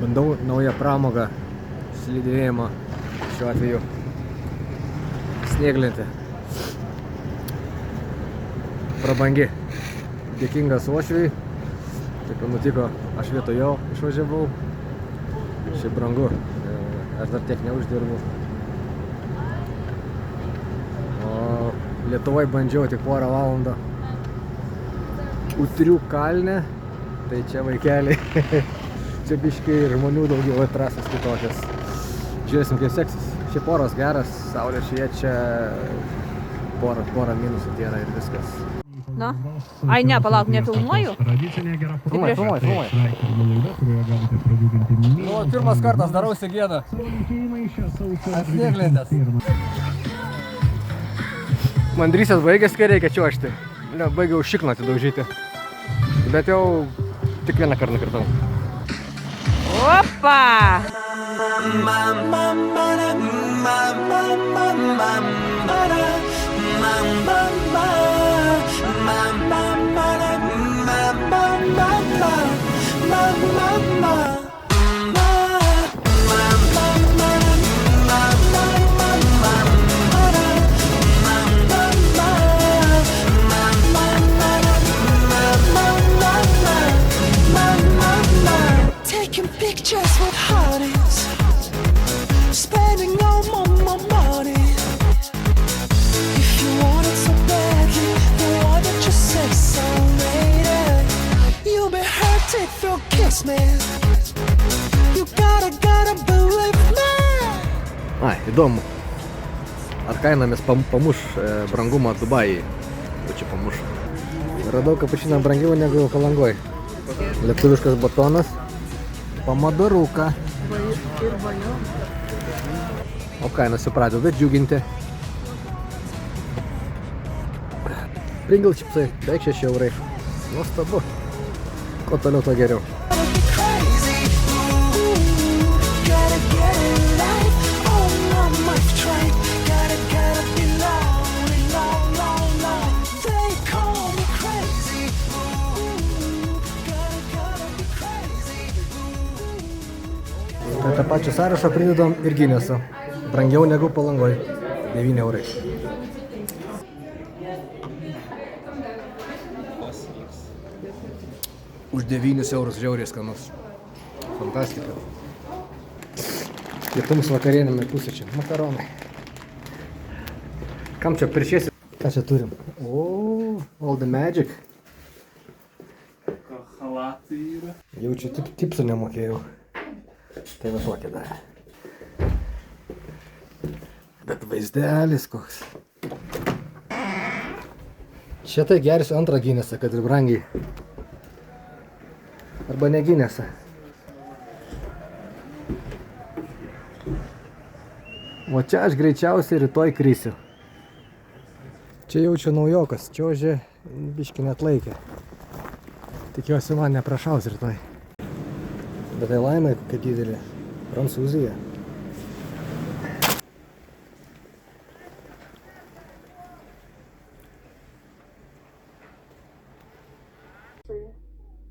Bandau naują pramogą slidinėjimo, šiuo atveju snieglentė. Prabangi. Dėkingas uošviai. Taip nutiko, aš vietoj jo išvažiavau. Šiaip brangu. Aš dar tiek neuždirbu. O Lietuvoj bandžiau tik porą valandą. Utrių kalne. Tai čia vaikeliai. Čia biškai žmonių daugiau, trasos kitokios. Žiūrėsim, kaip seksis. Šiaip oras geras, saulė šviečia, porą minusų yra ir viskas. Na, ai ne, palauk, nefilmuoju? Filmuoju. Nu, pirmas kartas darausi gėdą. Ant snieglentės. Mandrysės baigės, kai reikia čiuožti. Baigiau šiknatį daužyti. Bet jau tik vieną kartą nukritau. Opa! Taking pictures with hotties, spending all my money. If you want it so badly, then why don't you say so later? You'll be hurt if you kiss me. You gotta believe me. Ai, įdomu. Ar kainomis pamuš brangumą Dubajai? O čia pamuš. Radau kapučiną brangiau negu Palangoj. Lietuviškas batonas. Pomadaruka. Ir vajau. O kainos jau pradeda džiuginti. Pringle čipsai, beveik 6 eurai. Nuostabu. Kuo toliau, to geriau. Prie tą pačią sąrašą pridedam ir Guinnessą. Brangiau negu Palangoj. 9 eurai. Už 9 eurus žiauriai skanus. Fantastika. Pietums vakarienėm ir pusryčiam. Makaronai. Kam čia piršiesi? Ką čia turim? O, all the magic. Halatai yra. Jaučiu, tipsų nemokėjau. Tai va tokį darė. Bet vaizdelis koks. Čia tai gersiu antrą Guinnessą, kad ir brangiai. Arba ne Guinnessą. O čia aš greičiausiai rytoj krisiu. Čia jaučiu naujokas, čiuožė biškį net laikė. Tikiuosi man neprašaus rytoj. Bet tai laimė, kaip didelė. Prancūzija.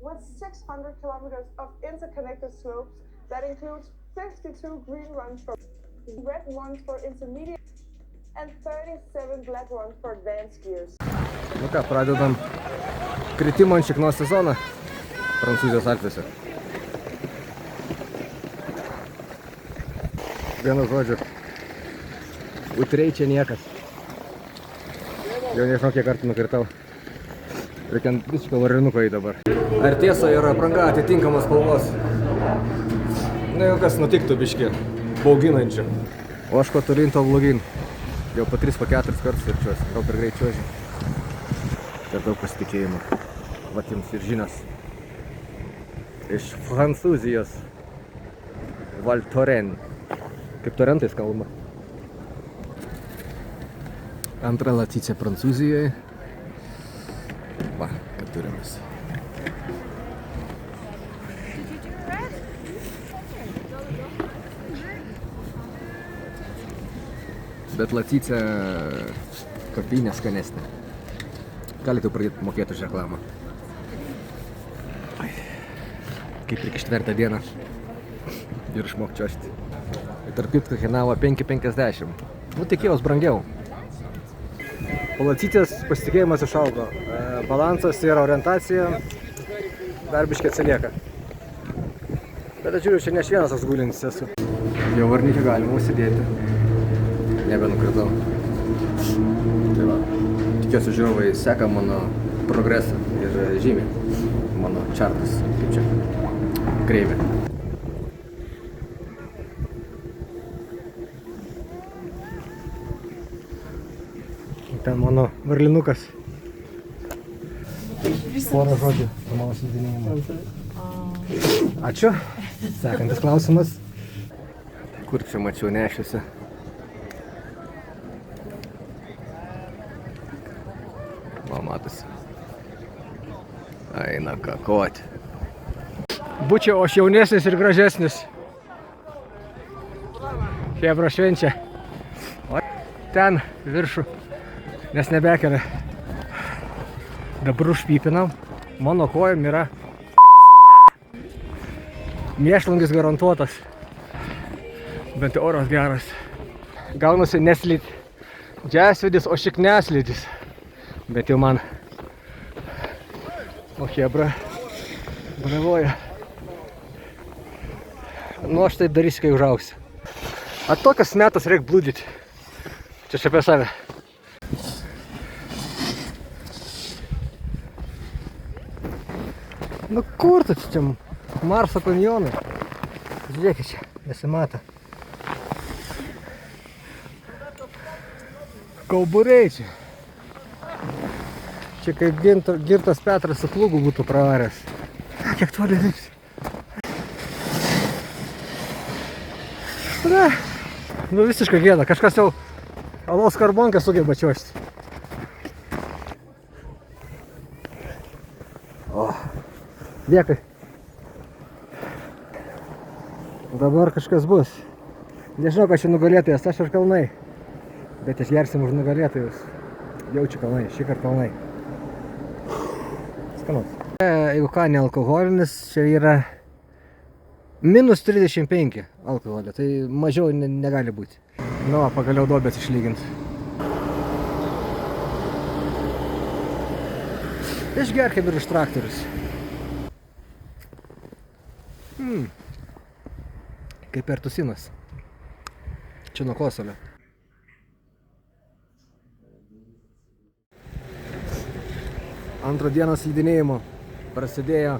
With 600 kilometers of interconnected slopes that includes 52 green runs for red ones for intermediate and 37 black ones for advanced skiers. Nu ką, pradedam kritimo ant šiknos sezoną Prancūzijos Alpėse. Vienu žodžiu, utriai čia niekas. Jau nežinau, kiek kartų nukritau. Reikia visiškai varinuko į dabar. Ar tiesa yra apranga atitinkamos spalvos? Na jau kas nutiktų biškį, bauginančių. O aš kuo tolyn, to blogyn. Jau po 3-4 kartus ir čiuosi, gal per greit čiuosi. Per daug pasitikėjimo. Vat jums ir žinios. Iš Prancūzijos. Val Thorens. Kaip Torentais kalba. Antra Latycia Prancūzijoje. Va, kad turimės. Bet Latycia kapinė skanesnė. Galite pradėti mokėti už reklamą. Kaip tik ištvertą dieną. ir išmok čiuožti. Ir tarp kitko kainavo 5,50. Nu, tikėjaus brangiau. Palacytės pasitikėjimas išaugo. Balansas ir orientacija dar biškiai atsilieka. Bet aš žiūriu, čia ne aš vienas toks gulintis esu. Jau varnikį galima užsidėti. Nebenukritau. Tai va. Tikiuosi žiūrovai seka mano progresą ir žymi mano čartas, kaip čia, kreivė. Ten mano varlinukas. Porą žodžių su mano slidinėjimu. Ačiū. Sekantis klausimas. Kur čia mačiau nešiusi? Va, matosi. Eina kakoti. Būčiau aš jaunesnis ir gražesnis. Chebra švenčia. O ten viršų. Nes nebekelia. Dabar užpypinam. Mano kojom yra mėšlungis garantuotas. Bent oras geras. Gaunasi neslid džiasvidis, o šik neslidis. Bet jau man. O chebra bravoja. Nu aš taip darysiu, kai užaugsiu. A tokias metas reik blūdyti. Čia apie save. Nu kur tu čia? Marso kanjonai. Žiūrėkit čia, nesimata. Kauburiai čia. Čia kaip Girtas Petras su plūgu būtų pravaręs. Kiek toli reiks. Nu visiškai gėda, kažkas jau alaus karbonkę sugeba čiuožti. O, dėkui. Dabar kažkas bus. Nežinau, kad čia nugalėtojas, aš ir kalnai. Bet išgersim už nugalėtojus. Jaučiu kalnai, šįkart kalnai. Skanus. Jeigu ką, ne alkoholinis, čia yra minus 35 alkoholio, tai mažiau negali būti. Nu, pagaliau duobės išlygint. Išgerkim ir iš traktorius. Kaip pertusinas. Čia nuo kosulio. Antrą dieną slidinėjimo prasidėjo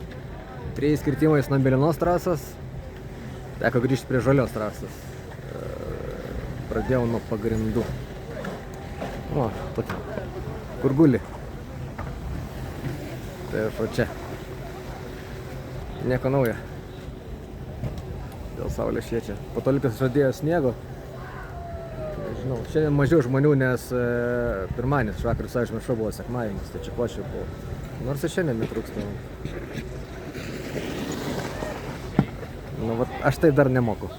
3 skirtimais nuo mėlynos trasos. Teko grįžti prie žalios trasos. Pradėjau nuo pagrindų. O, tokia. Kur guli? Tai o čia. Nieko naujo. Dėl saulės šviečia. Po to likas žadėjo sniego. Nežinau, šiandien mažiau žmonių, nes pirmadienis vakar visai užmiršau buvo sekmadienis, tai čia košė buvo. Nors ir šiandien netrūksta. Nu, vat, aš tai dar nemoku.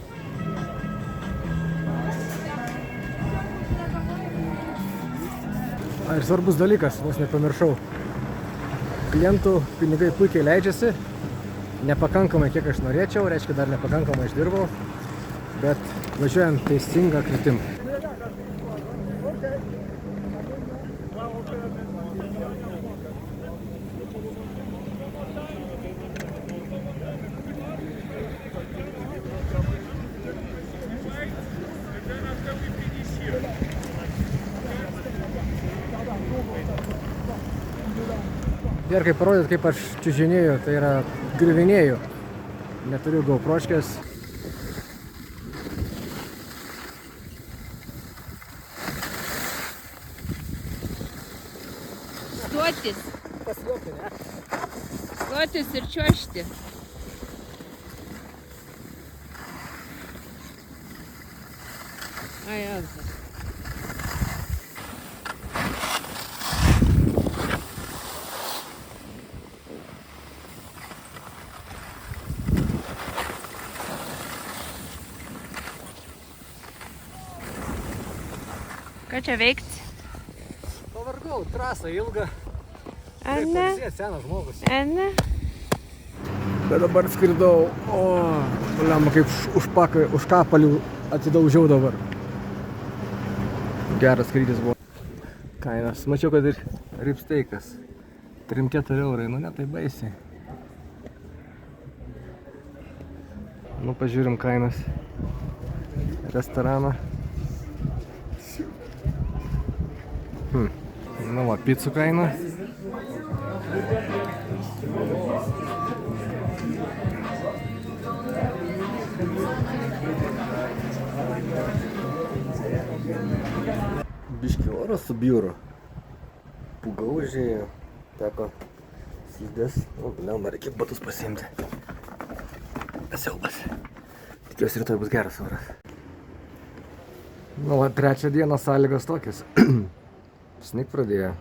Ir svarbus dalykas, vos nepamiršau. Klientų pinigai puikiai leidžiasi. Nepakankamai, kiek aš norėčiau, reiškia dar nepakankamai išdirbau, bet važiuojam teisingą kryptimą. Ir kaip parodyt, kaip aš čiužinėju, tai yra griuvinėju. Neturiu gaupročkės. Stotis. Pasijuokti, ne? Stotis ir čiuožti. Ai, antras. Ką čia veikti? Pavargau, trasa ilga. Ar ne? Senas žmogus. Ar ne? Bet dabar skridau, lemma kaip už kapalių atidaužiau dabar. Geras skrydis buvo. Kainas, mačiau, kad ir ripsteikas. 3-4 eurai, nu ne tai baisiai. Nu pažiūrim kainas. Restoraną. Nu va, picų kaina. Biški oras subjūro. Pūga užėjo. Teko slidės. O, lemba, reikia batus pasiimti. Siaubas. Tikiuosi rytoj bus geras oras. Nu, va, 3 dieną sąlygos tokios. Snik pradėjo.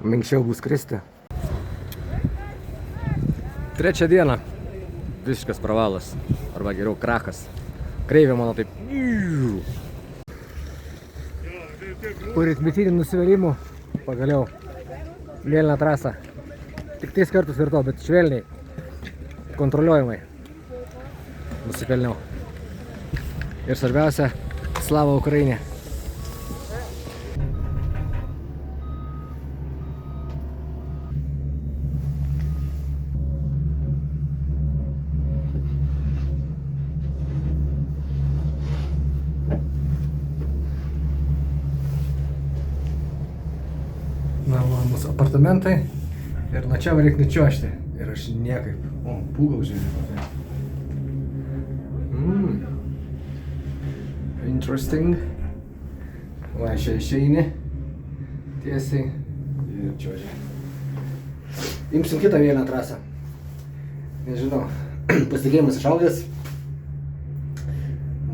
Minkščiau bus kristi. 3 dieną. Visiškas pravalas. Arba geriau krachas. Kreivė mano taip. Po rytmetinių nusivylimų pagaliau mėlyną trasą. Tik 3 kartus virtau, bet švelniai. Kontroliuojamai. Nusipelniau. Ir svarbiausia, slava Ukrainė. Na, mūsų apartamentai ir nuo čia reikia nučiuožti. Ir aš niekaip. O, pūga užėjo. Interesting. Va, čia išeini tiesiai ir čiuoži. Imsim kitą vieną trasą. Nežinau, pasitikėjimas išaugęs.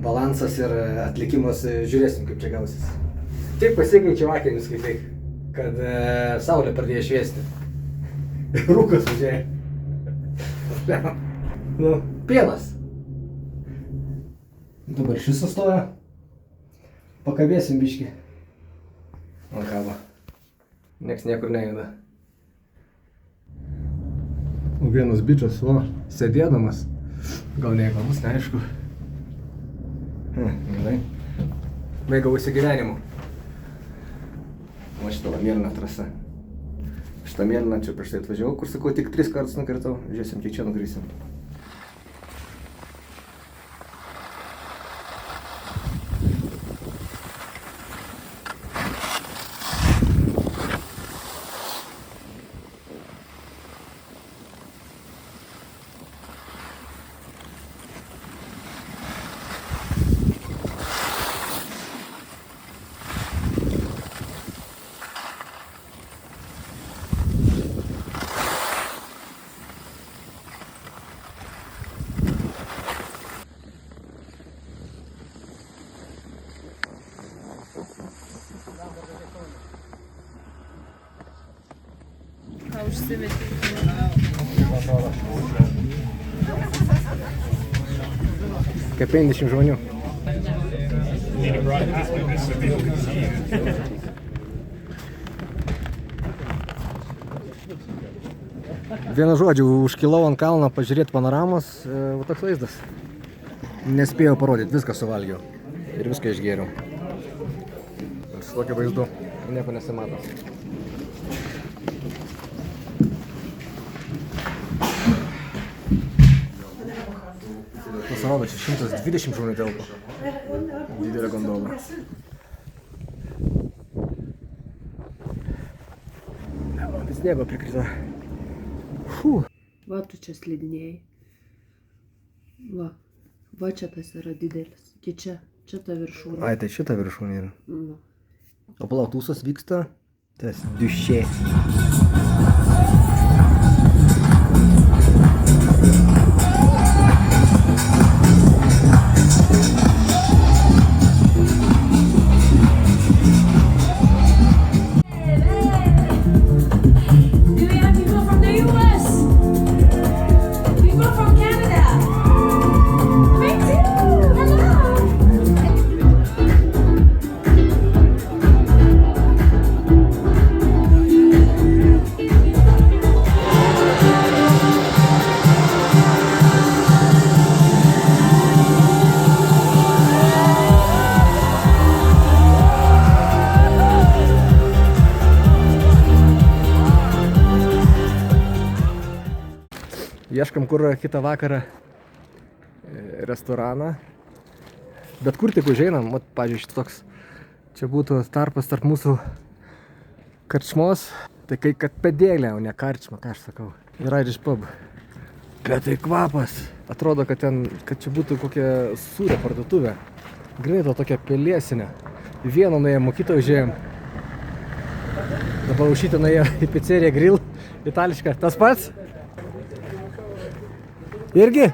Balansas ir atlikimas, žiūrėsim kaip čia gausis. Tik pasikeičiau akinius kaip tik, kad saulė pradėjo šviesti. Rūkas užėjo. Nu, pienas. Dabar šis sustoja. Pakabėsim biškį. Man kaba. Nieks niekur nejuda. O vienas bičas, sėdėdamas. Gal neįkalus, neaišku. Gerai. Mėgausi gyvenimu. O šitą mėlyną trasą. Šitą mėlyną čia prieš tai atvažiavau, kur sakau, tik 3 kartus nukirtau. Žiūrėsim, kiek čia nukrysim. Ką užsimetė? Kaip 50 žmonių. Vienu žodžiu, užkilau ant kalno pažiūrėti panoramos, va toks vaizdas. Nespėjau parodyti, viską suvalgiau ir viską išgėriau. Su tokiu vaizdu nieko nesimato. Pasirodo, čia 120 žmonių telpa. Didelė gondola. Vis sniego prikrito. Va, tu čia slidinėjai. Va čia tas yra didelis. Čia ta viršūnė. Ai, tai šita viršūnė yra. Nu. O plautūsas vyksta tas dušė. Ieškam kur kitą vakarą restoraną. Bet kur tik užeinam, mat, pavyzdžiui, šitoks čia būtų tarpas tarp mūsų karčmos. Tai kai kad pedėlė, o ne karčma, ką aš sakau. Ir Irish pub. Bet tai kvapas. Atrodo, kad čia būtų kokia sūrio parduotuvė. Greito tokia pelėsinė. Vieną nuėjom, kitą užėjom. Dabar už šitą nuėjom į pizzeriją Grill. Itališką. Tas pats? Irgi?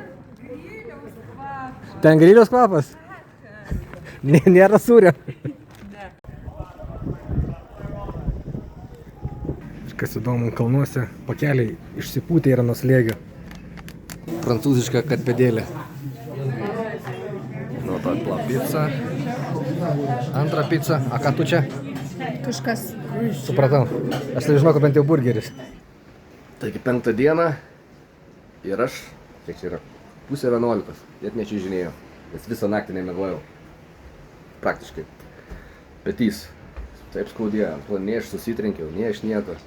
Ten griliaus kvapas? Nėra sūrio. Kas įdomu, kalnuose pakeliai išsipūtė yra nuo slėgio. Prancūziška katpedėlė. Nu, ta pizza. Antra pizza. A ką tu čia? Kažkas. Supratau. Aš tai žinau, kad bent jau burgeris. Taigi 5 dieną ir aš, kiek čia yra, 10:30, net nečižinėjau, nes visą naktį nemiegojau. Praktiškai. Petys. Taip skaudėjo, nei aš susitrenkiau, nei aš nieko.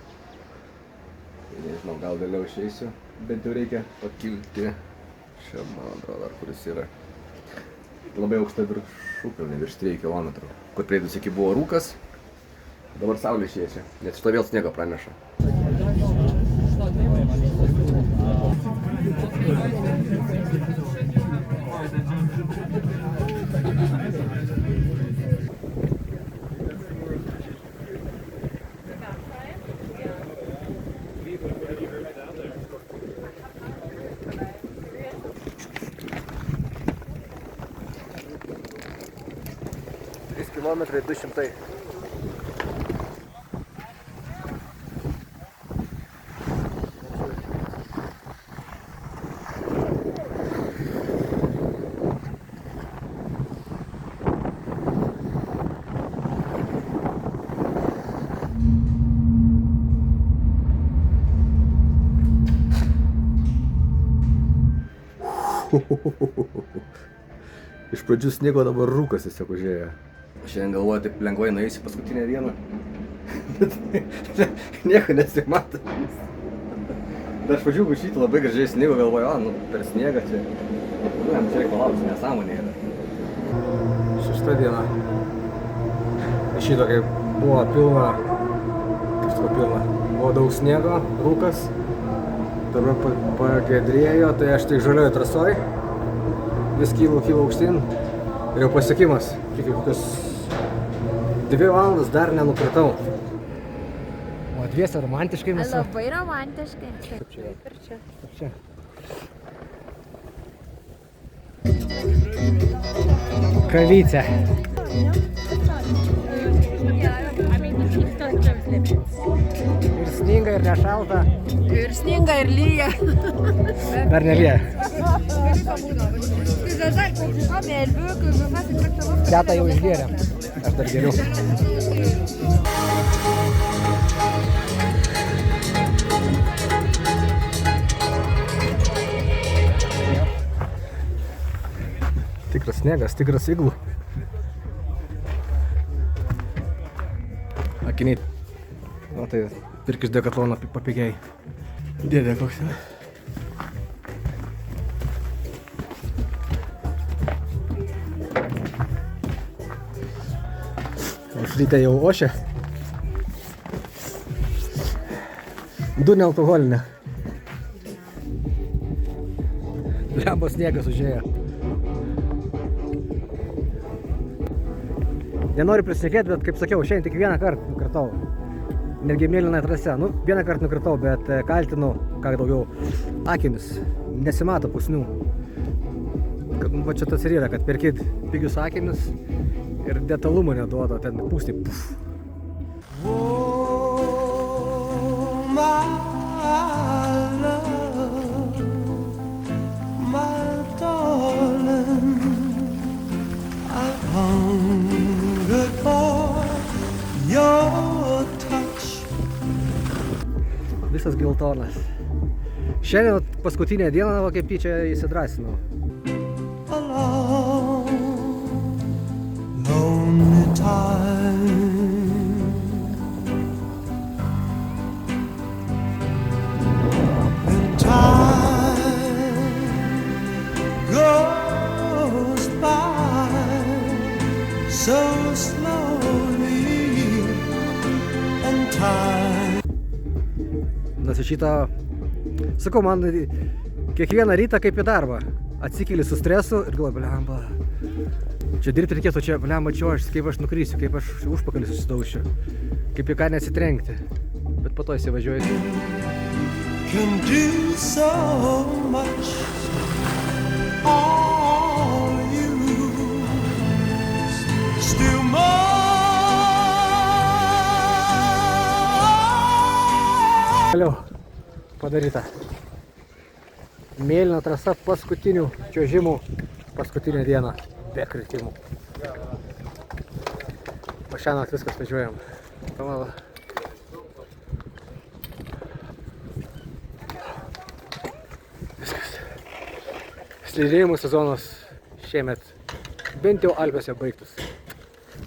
Nežinau, gal vėliau išeisiu, bet jau reikia pakilti. Čia, man atrodo, ar kuris yra. Labai aukšta viršukalnė, virš 3 km. Kur prieidus iki buvo rūkas, dabar saulė šviečia, nes šito vėl sniego praneša. Kilometrai 200. Iš pradžių sniego, dabar rūkas tiesiog užėjo. Šiandien galvoju, taip lengvai nueisiu paskutinę dieną, bet nieko nesimato. Dar iš pradžių šitą labai gražiai sniego, galvoju, per sniegą čia. Čia reikia palaukti, nesąmonė yra. 6 diena. Šito kaip buvo pilna, buvo daug sniego, rūkas. Dabar pagedrėjo, tai aš tik žalioju trasoj. Vis kylu aukštyn. Ir jau pasiekimas. Tik kokios 2 valandas dar nenukritau. O dviese romantiškai mes. Labai romantiškai. Kaip čia? Kaip čia? Kavytė. Ir sninga, ir nešalta. Ir sninga, ir lyja. Dar nelyja. Teta jau išgėrė. Aš dar geriau. Tikras sniegas, tikras iglų. Akiniai. O tai pirk iš Decathlon papigiai. Dėdė koks. Šlytė jau ošia. 2 nealkoholinė. Lembo sniegas užėjo. Nenoriu prisikėti, bet kaip sakiau, šiandien tik 1 kartą nukritau. Netgi mėlynąją trasę. 1 kartą nukritau, bet kaltinu, ką daugiau, akinius. Nesimato pusnių. Va čia tas ir yra, kad perkit pigius akinius ir detalumo neduoda, ten pūsti. Oh, my love, my darling, I've hungered for your touch. Visas geltonas. Šiandien paskutinę dieną, kaip tyčia įsidrasinau. Lonely time, and time Aš šitą, sakau, man kiekvieną rytą kaip į darbą. Atsikeli su stresu ir galvoju, blemba. Čia dirbti reikėtų, čia, blemba, čia aš, kaip aš nukrysiu, kaip aš užpakalį susidaušiu. Kaip į ką nesitrenkti. Bet po to įsivažiuoju. Can do so much. All you still more. Vėliau padaryta. Mėlyna trasa paskutinių čiuožimų, paskutinę dieną be kritimų. O šiąnakt viskas važiuojam. Pamala. Viskas. Slidinėjimų sezonas šiemet bent jau Alpėse baigtus.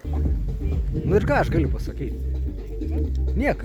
Nu ir ką aš galiu pasakyti? Niek.